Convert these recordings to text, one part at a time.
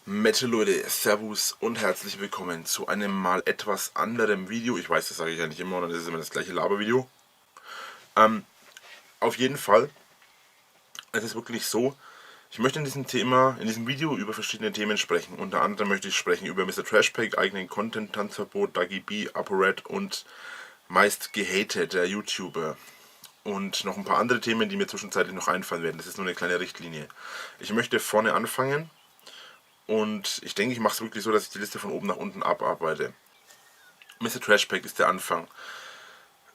Metal Leute, Servus und herzlich willkommen zu einem mal etwas anderem Video. Ich weiß, das sage ich ja nicht immer, und das ist immer das gleiche Labervideo. Auf jeden Fall, es ist wirklich so, ich möchte in diesem Video über verschiedene Themen sprechen. Unter anderem möchte ich sprechen über Mr. Trashpack, eigenen Content, Tanzverbot, Dagi B, ApoRed und meist gehatet, der YouTuber. Und noch ein paar andere Themen, die mir zwischenzeitlich noch einfallen werden. Das ist nur eine kleine Richtlinie. Ich möchte vorne anfangen. Und ich denke, ich mache es wirklich so, dass ich die Liste von oben nach unten abarbeite. Mr. Trashpack ist der Anfang.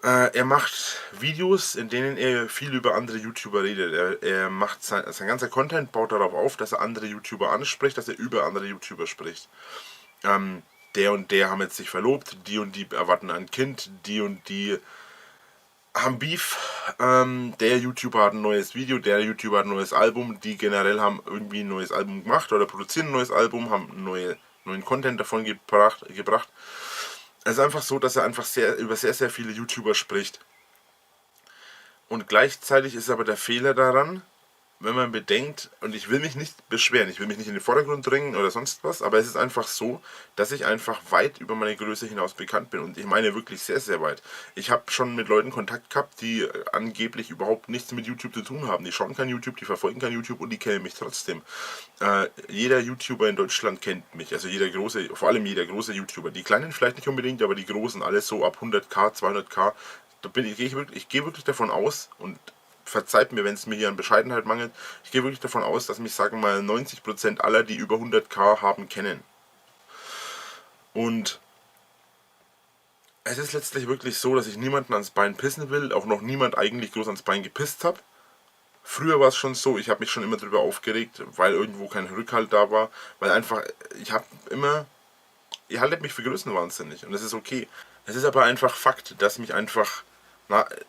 Er macht Videos, in denen er viel über andere YouTuber redet. Er macht sein ganzer Content baut darauf auf, dass er andere YouTuber anspricht, dass er über andere YouTuber spricht. Der und der haben jetzt sich verlobt, die und die erwarten ein Kind, die und die haben Beef. Der YouTuber hat ein neues Video, der YouTuber hat ein neues Album, die generell haben irgendwie ein neues Album gemacht oder produzieren ein neues Album, haben neuen Content davon gebracht. Es ist einfach so, dass er einfach über sehr viele YouTuber spricht. Und gleichzeitig ist aber der Fehler daran, wenn man bedenkt, und ich will mich nicht beschweren, ich will mich nicht in den Vordergrund drängen oder sonst was, aber es ist einfach so, dass ich einfach weit über meine Größe hinaus bekannt bin. Und ich meine wirklich sehr weit. Ich habe schon mit Leuten Kontakt gehabt, die angeblich überhaupt nichts mit YouTube zu tun haben. Die schauen kein YouTube, die verfolgen kein YouTube und die kennen mich trotzdem. Jeder YouTuber in Deutschland kennt mich, also jeder große, vor allem jeder große YouTuber. Die kleinen vielleicht nicht unbedingt, aber die großen, alles so ab 100k, 200k. Ich gehe wirklich davon aus, und verzeiht mir, wenn es mir hier an Bescheidenheit mangelt, ich gehe wirklich davon aus, dass mich, sagen wir mal, 90% aller, die über 100k haben, kennen. Und es ist letztlich wirklich so, dass ich niemanden ans Bein pissen will, auch noch niemand eigentlich groß ans Bein gepisst habe. Früher war es schon so, ich habe mich schon immer darüber aufgeregt, weil irgendwo kein Rückhalt da war, weil einfach, ich habe immer, ihr haltet mich für größenwahnsinnig und das ist okay. Es ist aber einfach Fakt, dass mich einfach,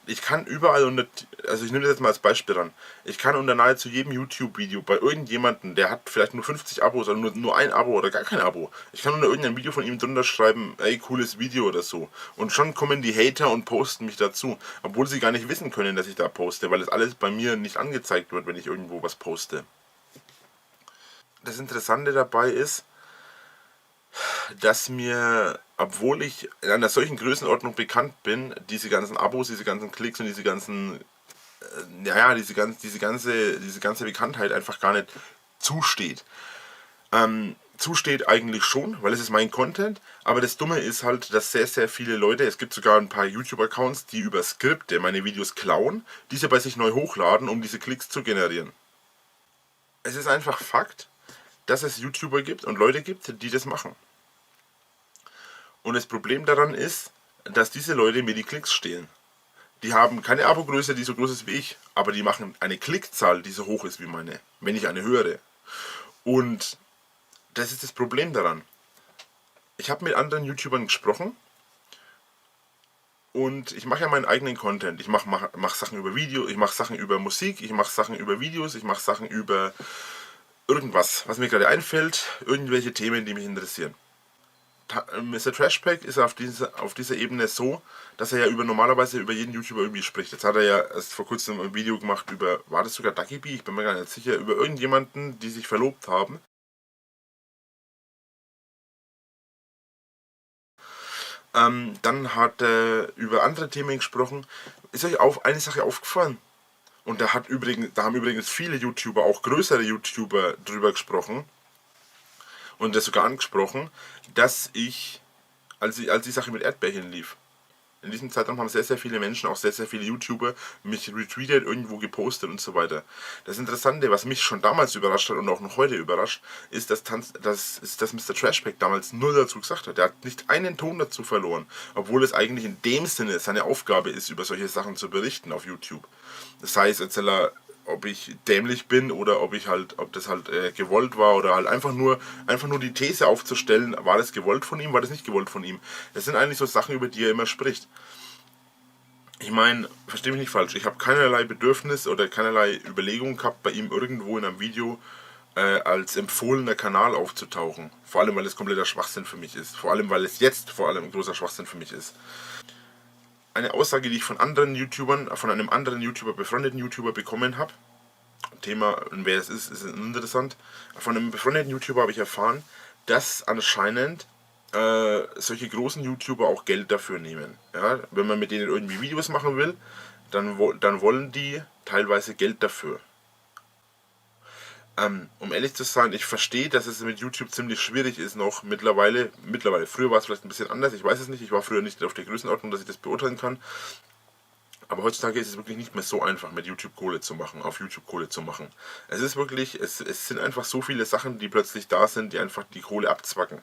ich kann überall also ich nehme das jetzt mal als Beispiel ran, ich kann unter nahezu jedem YouTube-Video bei irgendjemandem, der hat vielleicht nur 50 Abos oder nur ein Abo oder gar kein Abo, ich kann unter irgendeinem Video von ihm drunter schreiben, ey, cooles Video oder so. Und schon kommen die Hater und posten mich dazu, obwohl sie gar nicht wissen können, dass ich da poste, weil das alles bei mir nicht angezeigt wird, wenn ich irgendwo was poste. Das Interessante dabei ist, dass mir, obwohl ich in einer solchen Größenordnung bekannt bin, diese ganzen Abos, diese ganzen Klicks und diese ganzen, diese ganze Bekanntheit einfach gar nicht zusteht. Zusteht eigentlich schon, weil es ist mein Content, aber das Dumme ist halt, dass sehr viele Leute, es gibt sogar ein paar YouTube-Accounts, die über Skripte meine Videos klauen, diese bei sich neu hochladen, um diese Klicks zu generieren. Es ist einfach Fakt, dass es YouTuber gibt und Leute gibt, die das machen. Und das Problem daran ist, dass diese Leute mir die Klicks stehlen. Die haben keine Abogröße, die so groß ist wie ich, aber die machen eine Klickzahl, die so hoch ist wie meine, wenn nicht eine höhere. Und das ist das Problem daran. Ich habe mit anderen YouTubern gesprochen und ich mache ja meinen eigenen Content. Ich mach Sachen über Video, ich mache Sachen über Musik, ich mache Sachen über Videos, ich mache Sachen über irgendwas, was mir gerade einfällt, irgendwelche Themen, die mich interessieren. Mr. Trashpack ist auf dieser Ebene so, dass er ja normalerweise über jeden YouTuber irgendwie spricht. Jetzt hat er ja erst vor kurzem ein Video gemacht über, war das sogar Ducky B? Ich bin mir gar nicht sicher, über irgendjemanden, die sich verlobt haben. Dann hat er über andere Themen gesprochen. Ist euch eine Sache aufgefallen? Und da haben übrigens viele YouTuber, auch größere YouTuber, drüber gesprochen und das sogar angesprochen, dass als die Sache mit Erdbärchen lief, in diesem Zeitraum haben sehr viele Menschen, auch sehr viele YouTuber, mich retweetet, irgendwo gepostet und so weiter. Das Interessante, was mich schon damals überrascht hat und auch noch heute überrascht, ist, dass Mr. Trashpack damals null dazu gesagt hat. Der hat nicht einen Ton dazu verloren, obwohl es eigentlich in dem Sinne seine Aufgabe ist, über solche Sachen zu berichten auf YouTube. Das heißt, ob ich dämlich bin oder ob das halt gewollt war oder halt einfach nur die These aufzustellen, war das gewollt von ihm, war das nicht gewollt von ihm. Das sind eigentlich so Sachen, über die er immer spricht. Ich meine, verstehe mich nicht falsch, ich habe keinerlei Bedürfnis oder keinerlei Überlegung gehabt, bei ihm irgendwo in einem Video als empfohlener Kanal aufzutauchen. Vor allem, weil es kompletter Schwachsinn für mich ist. Vor allem, weil es jetzt vor allem großer Schwachsinn für mich ist. Eine Aussage, die ich von einem anderen YouTuber, befreundeten YouTuber bekommen habe, Thema und wer es ist uninteressant. Von einem befreundeten YouTuber habe ich erfahren, dass anscheinend solche großen YouTuber auch Geld dafür nehmen. Ja? Wenn man mit denen irgendwie Videos machen will, dann wollen die teilweise Geld dafür. Um ehrlich zu sein, ich verstehe, dass es mit YouTube ziemlich schwierig ist noch mittlerweile. Früher war es vielleicht ein bisschen anders, ich weiß es nicht. Ich war früher nicht auf der Größenordnung, dass ich das beurteilen kann. Aber heutzutage ist es wirklich nicht mehr so einfach, mit YouTube Kohle zu machen, auf YouTube Kohle zu machen. Es ist wirklich, es sind einfach so viele Sachen, die plötzlich da sind, die einfach die Kohle abzwacken.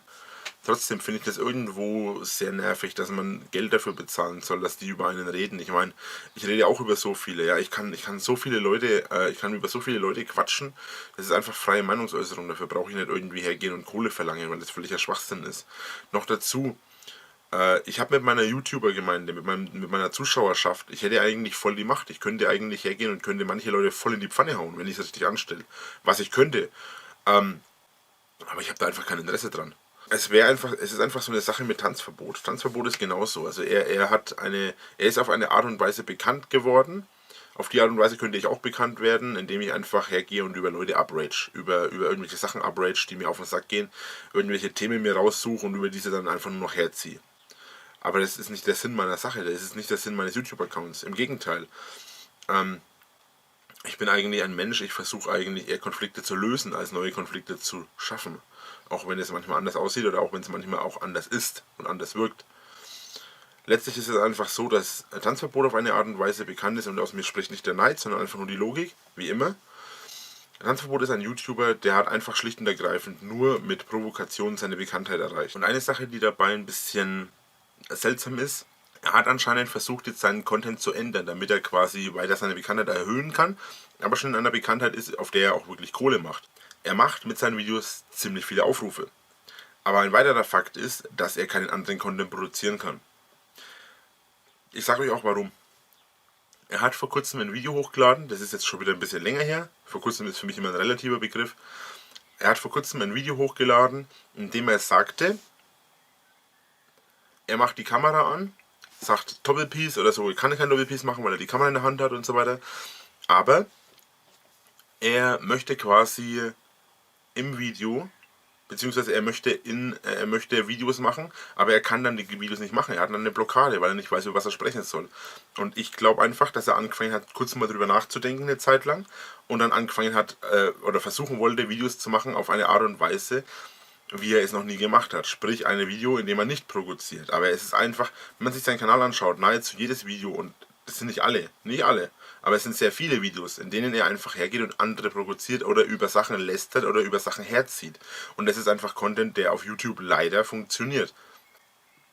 Trotzdem finde ich das irgendwo sehr nervig, dass man Geld dafür bezahlen soll, dass die über einen reden. Ich meine, ich rede auch über so viele, ja, ich kann so viele Leute, ich kann über so viele Leute quatschen. Das ist einfach freie Meinungsäußerung, dafür brauche ich nicht irgendwie hergehen und Kohle verlangen, weil das völliger Schwachsinn ist. Noch dazu, ich habe mit meiner YouTuber-Gemeinde, mit meiner Zuschauerschaft, ich hätte eigentlich voll die Macht. Ich könnte eigentlich hergehen und könnte manche Leute voll in die Pfanne hauen, wenn ich es richtig anstelle. Was ich könnte. Aber ich habe da einfach kein Interesse dran. Es ist einfach so eine Sache mit Tanzverbot. Tanzverbot ist genauso. Also er ist auf eine Art und Weise bekannt geworden. Auf die Art und Weise könnte ich auch bekannt werden, indem ich einfach hergehe und über Leute uprage, über irgendwelche Sachen uprage, die mir auf den Sack gehen, irgendwelche Themen mir raussuche und über diese dann einfach nur noch herziehe. Aber das ist nicht der Sinn meiner Sache, das ist nicht der Sinn meines YouTube-Accounts. Im Gegenteil. Ich bin eigentlich ein Mensch, ich versuche eigentlich eher Konflikte zu lösen, als neue Konflikte zu schaffen. Auch wenn es manchmal anders aussieht oder auch wenn es manchmal auch anders ist und anders wirkt. Letztlich ist es einfach so, dass Tanzverbot auf eine Art und Weise bekannt ist und aus mir spricht nicht der Neid, sondern einfach nur die Logik, wie immer. Tanzverbot ist ein YouTuber, der hat einfach schlicht und ergreifend nur mit Provokation seine Bekanntheit erreicht. Und eine Sache, die dabei ein bisschen seltsam ist, er hat anscheinend versucht, jetzt seinen Content zu ändern, damit er quasi weiter seine Bekanntheit erhöhen kann, aber schon in einer Bekanntheit ist, auf der er auch wirklich Kohle macht. Er macht mit seinen Videos ziemlich viele Aufrufe. Aber ein weiterer Fakt ist, dass er keinen anderen Content produzieren kann. Ich sage euch auch warum. Er hat vor kurzem ein Video hochgeladen, das ist jetzt schon wieder ein bisschen länger her. Vor kurzem ist für mich immer ein relativer Begriff. Er hat vor kurzem ein Video hochgeladen, in dem er sagte, er macht die Kamera an, sagt Doppelpiece oder so, er kann kein Doppelpiece machen, weil er die Kamera in der Hand hat und so weiter. Aber er möchte quasi im Video, beziehungsweise er möchte Videos machen, aber er kann dann die Videos nicht machen. Er hat dann eine Blockade, weil er nicht weiß, über was er sprechen soll. Und ich glaube einfach, dass er angefangen hat, kurz mal drüber nachzudenken eine Zeit lang und dann angefangen hat oder versuchen wollte, Videos zu machen auf eine Art und Weise, wie er es noch nie gemacht hat. Sprich, ein Video, in dem er nicht provoziert. Aber es ist einfach, wenn man sich seinen Kanal anschaut, nahezu jedes Video, und das sind nicht alle, aber es sind sehr viele Videos, in denen er einfach hergeht und andere provoziert oder über Sachen lästert oder über Sachen herzieht. Und das ist einfach Content, der auf YouTube leider funktioniert.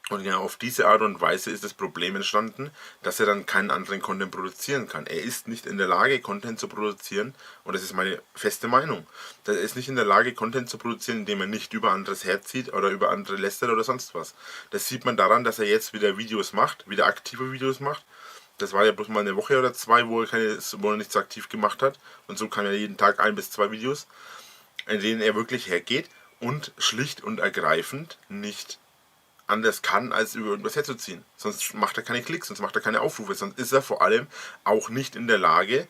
Und genau auf diese Art und Weise ist das Problem entstanden, dass er dann keinen anderen Content produzieren kann. Er ist nicht in der Lage, Content zu produzieren, und das ist meine feste Meinung. Er ist nicht in der Lage, Content zu produzieren, indem er nicht über anderes herzieht oder über andere lästert oder sonst was. Das sieht man daran, dass er jetzt wieder Videos macht, wieder aktive Videos macht. Das war ja bloß mal eine Woche oder zwei, wo er nicht so aktiv gemacht hat. Und so kam er jeden Tag 1 bis 2 Videos, in denen er wirklich hergeht und schlicht und ergreifend nicht anders kann, als über irgendwas herzuziehen. Sonst macht er keine Klicks, sonst macht er keine Aufrufe, sonst ist er vor allem auch nicht in der Lage,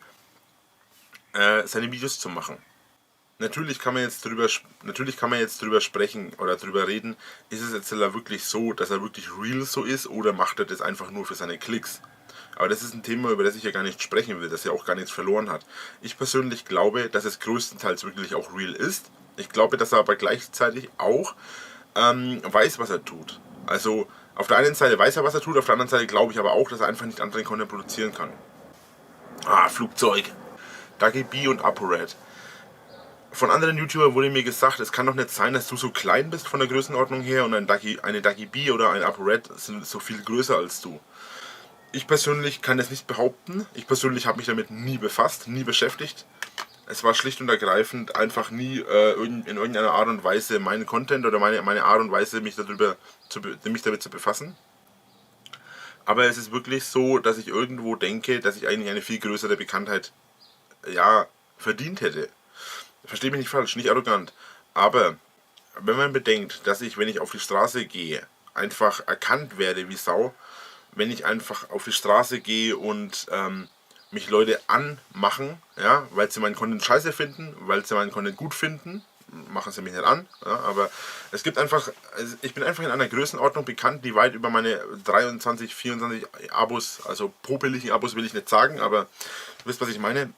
seine Videos zu machen. Natürlich kann man jetzt drüber sprechen oder drüber reden, ist es jetzt wirklich so, dass er wirklich real so ist, oder macht er das einfach nur für seine Klicks? Aber das ist ein Thema, über das ich ja gar nicht sprechen will, das ja auch gar nichts verloren hat. Ich persönlich glaube, dass es größtenteils wirklich auch real ist. Ich glaube, dass er aber gleichzeitig auch weiß, was er tut. Also auf der einen Seite weiß er, was er tut, auf der anderen Seite glaube ich aber auch, dass er einfach nicht anderen Content produzieren kann. Flugzeug. Dagi B und ApoRed. Von anderen YouTubern wurde mir gesagt, es kann doch nicht sein, dass du so klein bist von der Größenordnung her und eine Dagi B oder ein ApoRed sind so viel größer als du. Ich persönlich kann das nicht behaupten. Ich persönlich habe mich damit nie befasst, nie beschäftigt. Es war schlicht und ergreifend einfach nie in irgendeiner Art und Weise mein Content oder meine Art und Weise, mich damit zu befassen. Aber es ist wirklich so, dass ich irgendwo denke, dass ich eigentlich eine viel größere Bekanntheit verdient hätte. Verstehe mich nicht falsch, nicht arrogant. Aber wenn man bedenkt, dass ich, wenn ich auf die Straße gehe, einfach erkannt werde wie Sau, wenn ich einfach auf die Straße gehe und mich Leute anmachen, ja, weil sie meinen Content scheiße finden, weil sie meinen Content gut finden, machen sie mich nicht an, ja, aber es gibt einfach, also ich bin einfach in einer Größenordnung bekannt, die weit über meine 23, 24 Abos, also popeligen Abos will ich nicht sagen, aber ihr wisst, was ich meine.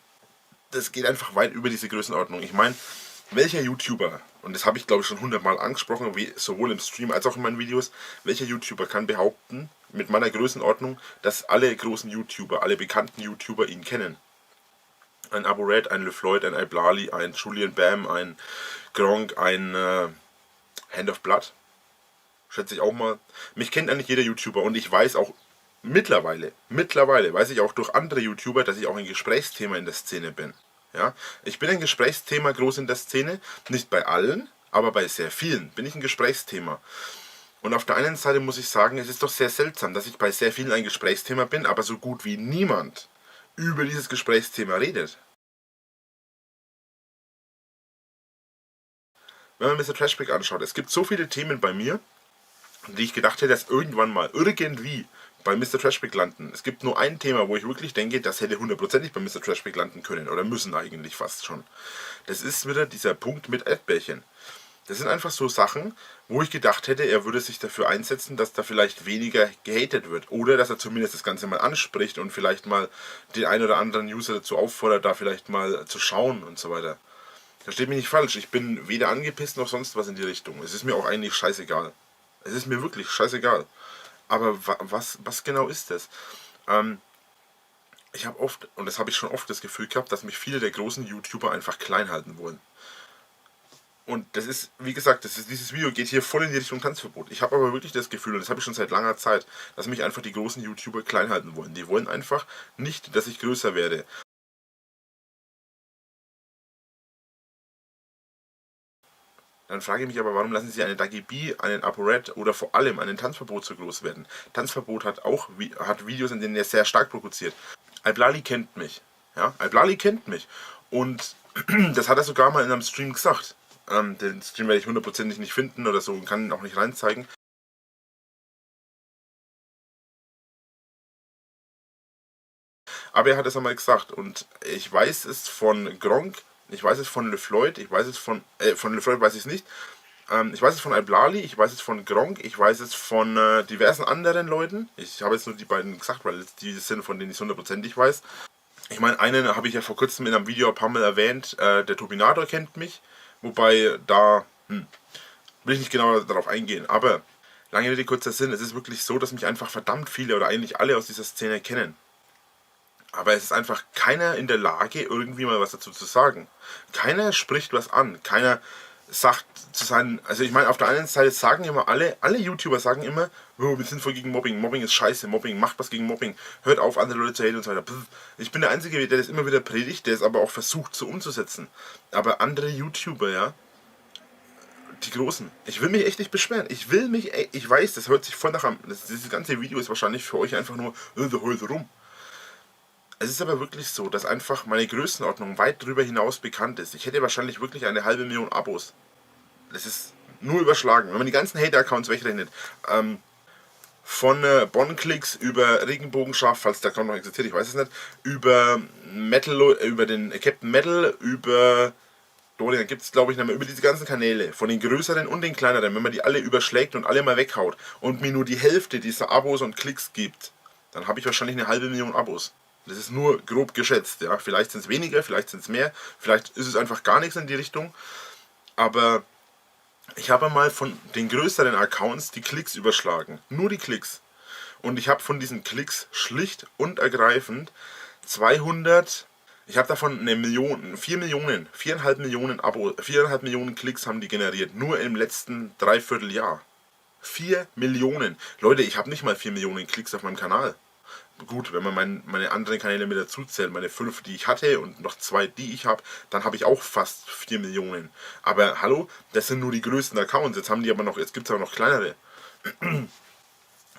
Das geht einfach weit über diese Größenordnung. Ich meine, welcher YouTuber, und das habe ich glaube ich schon 100 Mal angesprochen, wie sowohl im Stream als auch in meinen Videos, welcher YouTuber kann behaupten, mit meiner Größenordnung, dass alle großen YouTuber, alle bekannten YouTuber ihn kennen? Ein ApoRed, ein LeFloid, ein iBlali, ein Julian Bam, ein Gronkh, ein Hand of Blood, schätze ich auch mal. Mich kennt eigentlich jeder YouTuber und ich weiß auch mittlerweile weiß ich auch durch andere YouTuber, dass ich auch ein Gesprächsthema in der Szene bin. Ja, ich bin ein Gesprächsthema groß in der Szene, nicht bei allen, aber bei sehr vielen bin ich ein Gesprächsthema. Und auf der einen Seite muss ich sagen, es ist doch sehr seltsam, dass ich bei sehr vielen ein Gesprächsthema bin, aber so gut wie niemand über dieses Gesprächsthema redet. Wenn man Mr. Trashback anschaut, es gibt so viele Themen bei mir, die ich gedacht hätte, dass irgendwann mal irgendwie bei Mr. Trashback landen. Es gibt nur ein Thema, wo ich wirklich denke, das hätte hundertprozentig bei Mr. Trashback landen können oder müssen eigentlich fast schon. Das ist wieder dieser Punkt mit Erdbärchen. Das sind einfach so Sachen, wo ich gedacht hätte, er würde sich dafür einsetzen, dass da vielleicht weniger gehatet wird. Oder dass er zumindest das Ganze mal anspricht und vielleicht mal den einen oder anderen User dazu auffordert, da vielleicht mal zu schauen und so weiter. Versteht mich nicht falsch, ich bin weder angepisst noch sonst was in die Richtung. Es ist mir auch eigentlich scheißegal. Es ist mir wirklich scheißegal. Aber was genau ist das? Ich habe oft, und das habe ich schon oft das Gefühl gehabt, dass mich viele der großen YouTuber einfach klein halten wollen. Und das ist, wie gesagt, dieses Video geht hier voll in die Richtung Tanzverbot. Ich habe aber wirklich das Gefühl, und das habe ich schon seit langer Zeit, dass mich einfach die großen YouTuber klein halten wollen. Die wollen einfach nicht, dass ich größer werde. Dann frage ich mich aber, warum lassen Sie einen Dagi B, einen ApoRed oder vor allem einen Tanzverbot so groß werden? Tanzverbot hat auch hat Videos, in denen er sehr stark provoziert. iBlali kennt mich. Ja, iBlali kennt mich. Und das hat er sogar mal in einem Stream gesagt. Den Stream werde ich hundertprozentig nicht finden oder so und kann ihn auch nicht reinzeigen. Aber er hat es einmal gesagt und ich weiß es von Gronkh, ich weiß es von LeFloid, ich weiß es von LeFloid weiß ich es nicht. Ich weiß es von iBlali, ich weiß es von Gronkh, ich weiß es von diversen anderen Leuten. Ich habe jetzt nur die beiden gesagt, weil es die sind, von denen ich es hundertprozentig weiß. Ich meine, einen habe ich ja vor kurzem in einem Video ein paar Mal erwähnt, der Turbinator kennt mich, wobei da will ich nicht genau darauf eingehen, aber lange Rede, kurzer Sinn, es ist wirklich so, dass mich einfach verdammt viele oder eigentlich alle aus dieser Szene kennen. Aber es ist einfach keiner in der Lage, irgendwie mal was dazu zu sagen. Keiner spricht was an, keiner sagt zu sein, also ich meine, auf der einen Seite sagen immer alle YouTuber sagen immer, oh, wir sind voll gegen Mobbing, Mobbing ist scheiße, Mobbing, macht was gegen Mobbing, hört auf, andere Leute zu haten und so weiter. Ich bin der Einzige, der das immer wieder predigt, der es aber auch versucht so umzusetzen. Aber andere YouTuber, ja, die Großen, ich will mich echt nicht beschweren, ich weiß, das hört sich voll nach am, dieses ganze Video ist wahrscheinlich für euch einfach nur, da heult rum. Es ist aber wirklich so, dass einfach meine Größenordnung weit darüber hinaus bekannt ist. Ich hätte wahrscheinlich wirklich eine halbe Million Abos. Das ist nur überschlagen. Wenn man die ganzen Hater-Accounts wegrechnet, von Bonn-Klicks über Regenbogenschaf, falls der Account noch existiert, ich weiß es nicht, über Metal, über den Captain Metal, über Dorian gibt es glaube ich nicht mehr, über diese ganzen Kanäle, von den größeren und den kleineren, wenn man die alle überschlägt und alle mal weghaut und mir nur die Hälfte dieser Abos und Klicks gibt, dann habe ich wahrscheinlich eine halbe Million Abos. Das ist nur grob geschätzt, ja. Vielleicht sind es weniger, vielleicht sind es mehr, vielleicht ist es einfach gar nichts in die Richtung. Aber ich habe mal von den größeren Accounts die Klicks überschlagen. Nur die Klicks. Und ich habe von diesen Klicks schlicht und ergreifend 200, ich habe davon eine Million, 4 Millionen, 4,5 Millionen Abo, 4,5 Millionen Klicks haben die generiert. Nur im letzten Dreivierteljahr. 4 Millionen. Leute, ich habe nicht mal 4 Millionen Klicks auf meinem Kanal. Gut, wenn man meine anderen Kanäle mit dazu zählt, meine 5, die ich hatte und noch 2, die ich habe, dann habe ich auch fast 4 Millionen. Aber hallo, das sind nur die größten Accounts, jetzt gibt es aber noch kleinere.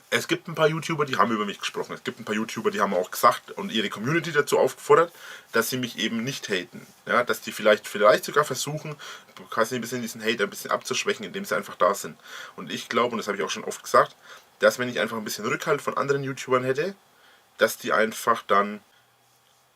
Es gibt ein paar YouTuber, die haben über mich gesprochen. Es gibt ein paar YouTuber, die haben auch gesagt und ihre Community dazu aufgefordert, dass sie mich eben nicht haten. Ja, dass die vielleicht sogar versuchen, quasi ein bisschen diesen Hate ein bisschen abzuschwächen, indem sie einfach da sind. Und ich glaube, und das habe ich auch schon oft gesagt, dass wenn ich einfach ein bisschen Rückhalt von anderen YouTubern hätte, dass die einfach dann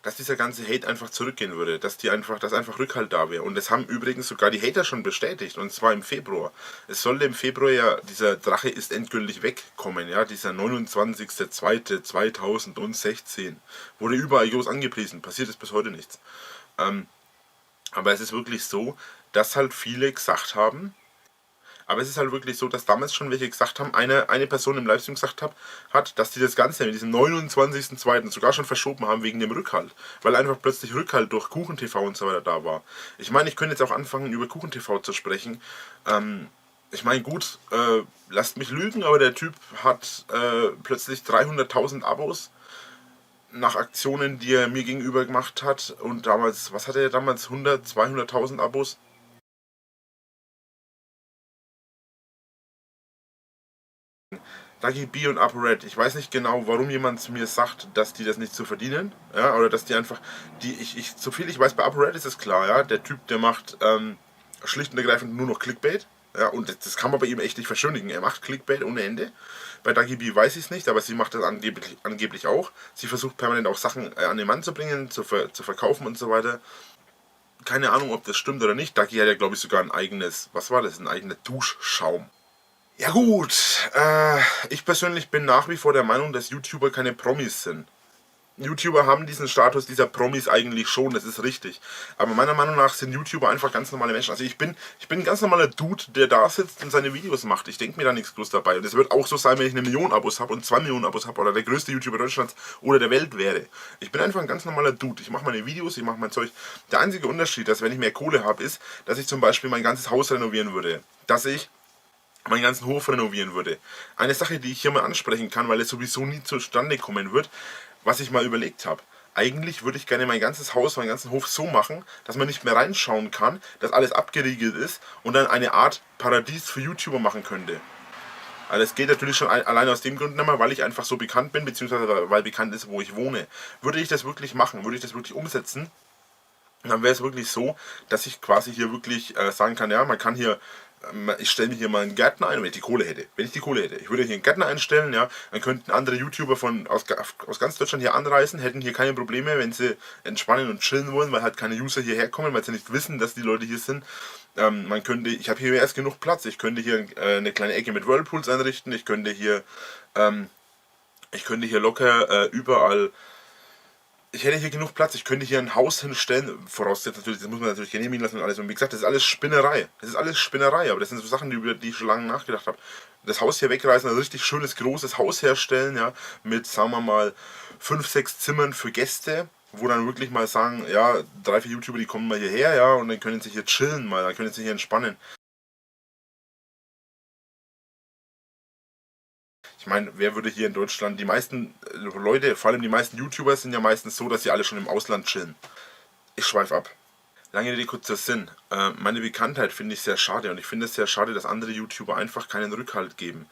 dass dieser ganze Hate einfach zurückgehen würde, dass einfach Rückhalt da wäre. Und das haben übrigens sogar die Hater schon bestätigt, und zwar im Februar. Es sollte im Februar ja, dieser Drache ist endgültig wegkommen, ja, dieser 29.02.2016. Wurde überall groß angepriesen, passiert ist bis heute nichts. Aber es ist wirklich so, dass halt viele gesagt haben, aber es ist halt wirklich so, dass damals schon welche gesagt haben, eine Person im Livestream gesagt hat, dass die das Ganze mit diesem 29.02. sogar schon verschoben haben wegen dem Rückhalt. Weil einfach plötzlich Rückhalt durch KuchenTV und so weiter da war. Ich meine, ich könnte jetzt auch anfangen, über KuchenTV zu sprechen. Ich meine, gut, lasst mich lügen, aber der Typ hat plötzlich 300.000 Abos nach Aktionen, die er mir gegenüber gemacht hat. Und damals, was hatte er damals? 100, 200.000 Abos? Dagi B und ApoRed, ich weiß nicht genau, warum jemand zu mir sagt, dass die das nicht so verdienen, ja, oder dass die einfach, so viel ich weiß, bei ApoRed ist es klar, ja, der Typ, der macht schlicht und ergreifend nur noch Clickbait, ja, und das kann man bei ihm echt nicht verschönigen, er macht Clickbait ohne Ende. Bei Dagi B weiß ich es nicht, aber sie macht das angeblich auch. Sie versucht permanent auch Sachen an den Mann zu bringen, zu verkaufen und so weiter. Keine Ahnung, ob das stimmt oder nicht. Dagi hat ja, glaube ich, sogar ein eigenes, was war das, ein eigener Duschschaum. Ja gut, ich persönlich bin nach wie vor der Meinung, dass YouTuber keine Promis sind. YouTuber haben diesen Status dieser Promis eigentlich schon, das ist richtig. Aber meiner Meinung nach sind YouTuber einfach ganz normale Menschen. Also ich bin ein ganz normaler Dude, der da sitzt und seine Videos macht. Ich denke mir da nichts groß dabei. Und es wird auch so sein, wenn ich 1 Million Abos habe und 2 Millionen Abos habe oder der größte YouTuber Deutschlands oder der Welt wäre. Ich bin einfach ein ganz normaler Dude. Ich mache meine Videos, ich mache mein Zeug. Der einzige Unterschied, dass wenn ich mehr Kohle habe, ist, dass ich zum Beispiel mein ganzes Haus renovieren würde. Dass ich meinen ganzen Hof renovieren würde. Eine Sache, die ich hier mal ansprechen kann, weil es sowieso nie zustande kommen wird, was ich mal überlegt habe. Eigentlich würde ich gerne mein ganzes Haus, meinen ganzen Hof so machen, dass man nicht mehr reinschauen kann, dass alles abgeriegelt ist und dann eine Art Paradies für YouTuber machen könnte. Also das geht natürlich schon allein aus dem Grund nicht mehr, weil ich einfach so bekannt bin, beziehungsweise weil bekannt ist, wo ich wohne. Würde ich das wirklich machen, würde ich das wirklich umsetzen, dann wäre es wirklich so, dass ich quasi hier wirklich sagen kann, ja, man kann hier, ich stelle mir hier mal einen Gärtner ein, wenn ich die Kohle hätte. Ich würde hier einen Gärtner einstellen, ja, dann könnten andere YouTuber aus ganz Deutschland hier anreisen, hätten hier keine Probleme, wenn sie entspannen und chillen wollen, weil halt keine User hierher kommen, weil sie nicht wissen, dass die Leute hier sind. Ich habe hier erst genug Platz, ich könnte hier eine kleine Ecke mit Whirlpools einrichten, ich könnte hier locker überall. Ich hätte hier genug Platz, ich könnte hier ein Haus hinstellen, vorausgesetzt natürlich, das muss man natürlich genehmigen lassen und alles. Und wie gesagt, das ist alles Spinnerei. Das ist alles Spinnerei, aber das sind so Sachen, über die ich schon lange nachgedacht habe. Das Haus hier wegreißen, ein richtig schönes, großes Haus herstellen, ja, mit, sagen wir mal, 5, 6 Zimmern für Gäste, wo dann wirklich mal sagen, ja, 3, 4 YouTuber, die kommen mal hierher, ja, und dann können sie hier chillen mal, dann können sie hier entspannen. Ich meine, wer würde hier in Deutschland, die meisten Leute, vor allem die meisten YouTuber sind ja meistens so, dass sie alle schon im Ausland chillen. Ich schweife ab. Lange Rede, kurzer Sinn. Meine Bekanntheit finde ich sehr schade und ich finde es sehr schade, dass andere YouTuber einfach keinen Rückhalt geben.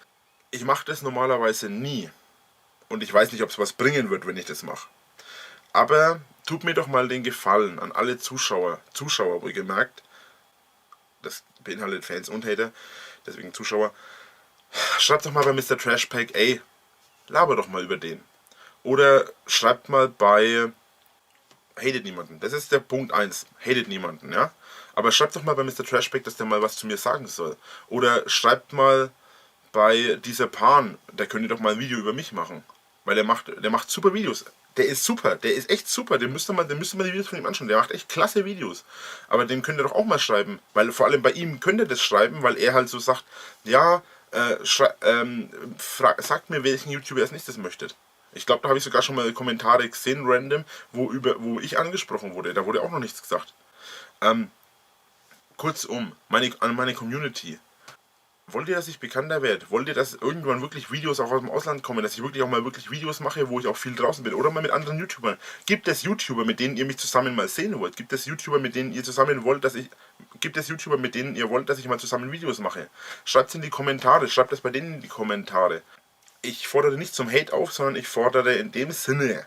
Ich mache das normalerweise nie und ich weiß nicht, ob es was bringen wird, wenn ich das mache. Aber tut mir doch mal den Gefallen an alle Zuschauer, wohlgemerkt, das beinhaltet Fans und Hater, deswegen Zuschauer, schreibt doch mal bei Mr. Trashpack, ey, laber doch mal über den. Oder schreibt mal bei hatet niemanden. Das ist der Punkt 1. Hatet niemanden, ja. Aber schreibt doch mal bei Mr. Trashpack, dass der mal was zu mir sagen soll. Oder schreibt mal bei dieser Pan, der könnte doch mal ein Video über mich machen. Weil der macht super Videos. Der ist super, der ist echt super. Den müsst ihr mal die Videos von ihm anschauen. Der macht echt klasse Videos. Aber dem könnt ihr doch auch mal schreiben. Weil vor allem bei ihm könnt ihr das schreiben, weil er halt so sagt, ja, sagt mir, welchen YouTuber ihr als nächstes möchtet. Ich glaube, da habe ich sogar schon mal Kommentare gesehen, random, wo ich angesprochen wurde. Da wurde auch noch nichts gesagt. Kurzum, an meine Community. Wollt ihr, dass ich bekannter werde? Wollt ihr, dass irgendwann wirklich Videos auch aus dem Ausland kommen? Dass ich wirklich auch mal wirklich Videos mache, wo ich auch viel draußen bin? Oder mal mit anderen YouTubern? Gibt es YouTuber, mit denen ihr mich zusammen mal sehen wollt? Gibt es YouTuber, mit denen ihr wollt, dass ich mal zusammen Videos mache? Schreibt es in die Kommentare. Schreibt das bei denen in die Kommentare. Ich fordere nicht zum Hate auf, sondern ich fordere in dem Sinne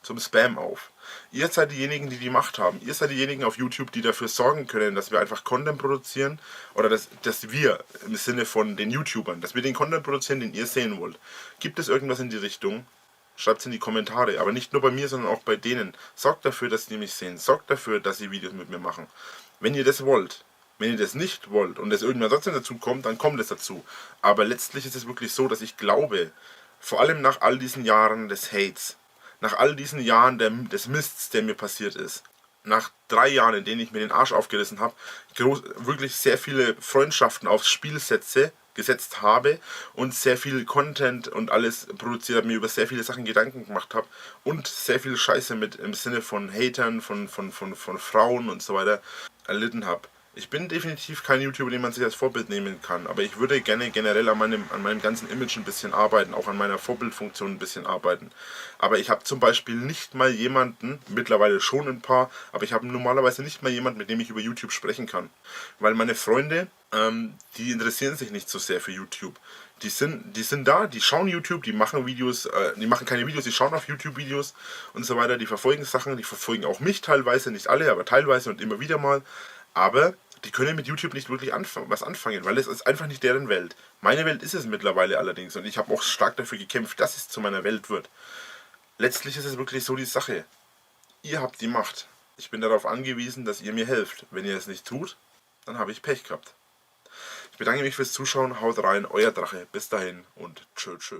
zum Spam auf. Ihr seid diejenigen, die die Macht haben. Ihr seid diejenigen auf YouTube, die dafür sorgen können, dass wir einfach Content produzieren oder dass wir im Sinne von den YouTubern, dass wir den Content produzieren, den ihr sehen wollt. Gibt es irgendwas in die Richtung? Schreibt es in die Kommentare, aber nicht nur bei mir, sondern auch bei denen. Sorgt dafür, dass die mich sehen. Sorgt dafür, dass sie Videos mit mir machen. Wenn ihr das wollt. Wenn ihr das nicht wollt und es irgendwann trotzdem dazu kommt, dann kommt es dazu. Aber letztlich ist es wirklich so, dass ich glaube, vor allem nach all diesen Jahren des Hates, nach all diesen Jahren des Mists, der mir passiert ist, nach 3 Jahren, in denen ich mir den Arsch aufgerissen habe, wirklich sehr viele Freundschaften aufs Spiel gesetzt habe und sehr viel Content und alles produziert habe, mir über sehr viele Sachen Gedanken gemacht habe und sehr viel Scheiße mit im Sinne von Hatern, von Frauen und so weiter erlitten habe. Ich bin definitiv kein YouTuber, den man sich als Vorbild nehmen kann, aber ich würde gerne generell an meinem ganzen Image ein bisschen arbeiten, auch an meiner Vorbildfunktion ein bisschen arbeiten. Aber ich habe zum Beispiel nicht mal jemanden, mittlerweile schon ein paar, aber ich habe normalerweise nicht mal jemanden, mit dem ich über YouTube sprechen kann. Weil meine Freunde, die interessieren sich nicht so sehr für YouTube. Die sind da, die schauen YouTube, die machen Videos, die machen keine Videos, die schauen auf YouTube Videos und so weiter, die verfolgen Sachen, die verfolgen auch mich teilweise, nicht alle, aber teilweise und immer wieder mal. Aber die können mit YouTube nicht wirklich was anfangen, weil es ist einfach nicht deren Welt. Meine Welt ist es mittlerweile allerdings und ich habe auch stark dafür gekämpft, dass es zu meiner Welt wird. Letztlich ist es wirklich so die Sache. Ihr habt die Macht. Ich bin darauf angewiesen, dass ihr mir helft. Wenn ihr es nicht tut, dann habe ich Pech gehabt. Ich bedanke mich fürs Zuschauen, haut rein, euer Drache. Bis dahin und tschö tschö.